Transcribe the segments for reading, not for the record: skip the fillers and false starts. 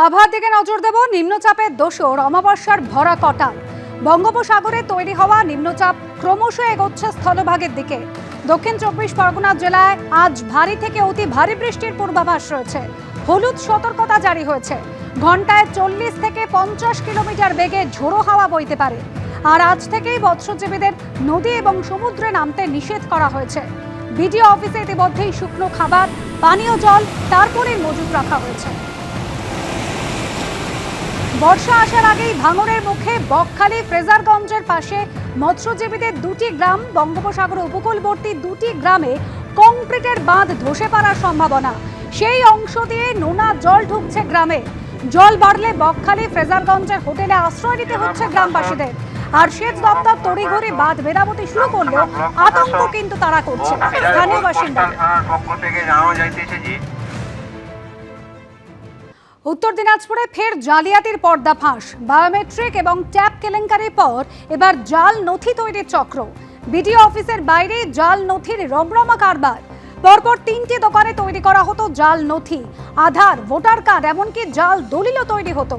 আবহাওয়ার দিকে নজর দেব। নিম্নচাপের দোসর অমাবস্যার ভরা কটাল। বঙ্গোপসাগরে তৈরি হওয়া নিম্নচাপ ক্রমশ এগোচ্ছে স্থলভাগের দিকে। দক্ষিণ 24 পরগনা জেলায় আজ ভারী থেকে অতি ভারী বৃষ্টির পূর্বাভাস রয়েছে। হলুদ সতর্কতা জারি হয়েছে। ঘন্টায় 40 থেকে 50 কিলোমিটার বেগে ঝোড়ো হাওয়া বইতে পারে। আর আজ থেকেই মৎস্যজীবীদের নদী এবং সমুদ্রে নামতে নিষেধ করা হয়েছে। বিডিও অফিসে ইতিমধ্যেই শুকনো খাবার, পানীয় জল তারপরে মজুত রাখা হয়েছে। বর্ষা আসার আগেই ভাঙনের মুখে বকখালি ফ্রেজারগঞ্জের পাশে মৎস্যজীবীদের দুটি গ্রাম। বঙ্গোপসাগর উপকূলবর্তী দুটি গ্রামে কংক্রিটের বাঁধ ধসে পড়ার সম্ভাবনা। সেই অংশ দিয়ে নোনা জল ঢুকছে গ্রামে। জল বাড়লে বকখালি ফ্রেজারগঞ্জের হোটেলে আশ্রয় নিতে হচ্ছে গ্রামবাসীদের। আর সেচ দপ্তর তড়িঘড়ি বাঁধ মেরামতি শুরু করলেও আতঙ্ক কিন্তু তারা করছে স্থানীয় বাসিন্দাদের। উত্তর দিনাজপুরে ফের জালিয়াতির পর্দাফাঁস। বায়োমেট্রিক এবং ট্যাপ কেলেঙ্কারির পর এবার জাল নথি তৈরির চক্র। বিডিও অফিসের বাইরে জাল নথির রমরমা কারবার। পরপর 3টি দোকানে তৈরি করা হতো জাল নথি, আধার, ভোটার কার্ড, এমনকি জাল দলিলও তৈরি হতো।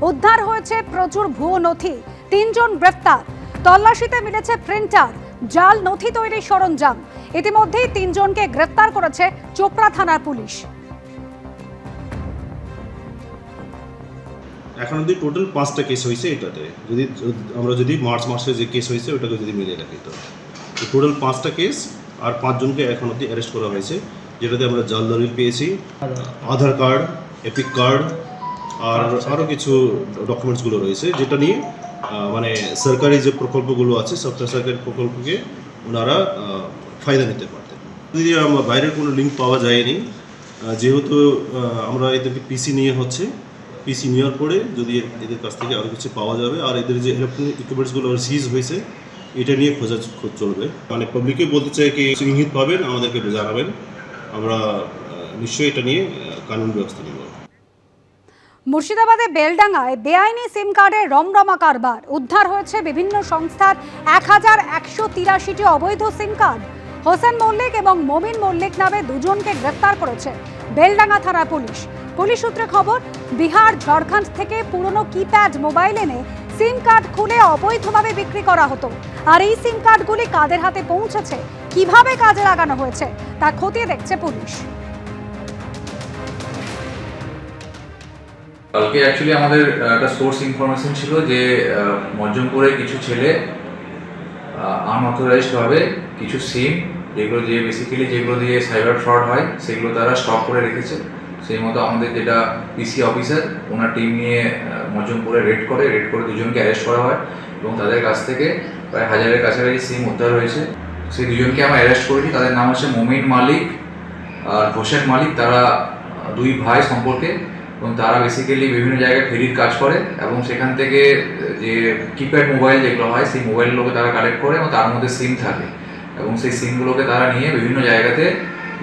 উদ্ধার হয়েছে প্রচুর ভুয়ো নথি। 3 জন গ্রেফতার। তল্লাশিতে মিলেছে প্রিন্টার, জাল নথি তৈরির সরঞ্জাম। ইতিমধ্যেই 3 জনকে গ্রেফতার করেছে চোপড়া থানার পুলিশ। এখন অব্দি টোটাল 5টা কেস হয়েছে। এটাতে যদি মার্চ মাসে যে কেস হয়েছে ওটাকে যদি মিলে রাখি তো টোটাল 5টা কেস আর 5 জনকে এখন অব্দি অ্যারেস্ট করা হয়েছে, যেটাতে আমরা জাল দলিল পেয়েছি, আধার কার্ড, এপিক কার্ড আর আরও কিছু ডকুমেন্টসগুলো রয়েছে, যেটা নিয়ে মানে সরকারি যে প্রকল্পগুলো আছে সরকারি প্রকল্পকে ওনারা ফায়দা নিতে পারতেন। যদি বাইরের কোনো লিঙ্ক পাওয়া যায়নি, যেহেতু আমরা এদেরকে পিসি নিয়ে হচ্ছে, পিসি নেওয়ার পরে যদি এদের কাছ থেকে আরও কিছু পাওয়া যাবে আর এদের যে ইলেকট্রনিক ইকুইপমেন্টসগুলো সিজ হয়েছে এটা নিয়ে খোঁজ চলবে। মানে পাবলিককে বলতে চাই কি ইঙ্গিত পাবেন আমাদেরকে জানাবেন, আমরা নিশ্চয়ই এটা নিয়ে কানুন ব্যবস্থা নেব। মুর্শিদাবাদে বেলডাঙ্গায় বেআইনি সিম কার্ডের রমরমা কারবার। উদ্ধার হয়েছে বিভিন্ন সংস্থার 1183টি অবৈধ সিম কার্ড। হোসেন মল্লিক এবং মমিন মল্লিক নামে 2 জনকে গ্রেফতার করেছে বেলডাঙ্গা থানার পুলিশ। পুলিশ সূত্রে খবর, বিহার, ঝাড়খণ্ড থেকে পুরনো কিপ্যাড মোবাইল এনে সিম কার্ড খুলে অবৈধভাবে বিক্রি করা হতো। আর এই সিম কার্ডগুলি কাদের হাতে পৌঁছেছে, কিভাবে কাজে লাগানো হয়েছে তা খতিয়ে দেখছে পুলিশ। কালকে অ্যাকচুয়ালি আমাদের একটা সোর্স ইনফরমেশন ছিল যে মজ্জমপুরে কিছু ছেলে আনঅথরাইজড ভাবে কিছু সিম, যেগুলো দিয়ে বেসিক্যালি যেগুলো দিয়ে সাইবার ফ্রড হয়, সেগুলো তারা স্টক করে রেখেছে। সেই মতো আমাদের যেটা পিসি অফিসার ওনার টিম নিয়ে মজ্জমপুরে রেড করে 2 জনকে অ্যারেস্ট করা হয় এবং তাদের কাছ থেকে প্রায় 1000-এর কাছাকাছি সিম উদ্ধার হয়েছে। সেই 2 জনকে আমরা অ্যারেস্ট করেছি। তাদের নাম হচ্ছে মমিন মালিক আর হোসেন মালিক। তারা 2 ভাই সম্পর্কে এবং তারা বেসিক্যালি বিভিন্ন জায়গায় ফেরির কাজ করে এবং সেখান থেকে যে কিপ্যাড মোবাইল যেগুলো হয় সেই মোবাইলগুলোকে তারা কালেক্ট করে এবং তার মধ্যে সিম থাকে এবং সেই সিমগুলোকে তারা নিয়ে বিভিন্ন জায়গাতে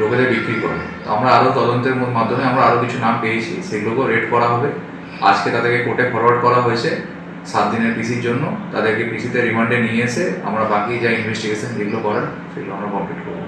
লোকেদের বিক্রি করে। তো আমরা আরও তদন্তের মাধ্যমে আমরা আরও কিছু নাম পেয়েছি, সেগুলোকেও রেড করা হবে। আজকে তাদেরকে কোর্টে ফরওয়ার্ড করা হয়েছে 7 দিনের পিসির জন্য। তাদেরকে পিসিতে রিমান্ডে নিয়ে এসে আমরা বাকি যা ইনভেস্টিগেশন যেগুলো করার সেগুলো আমরা কমপ্লিট করব।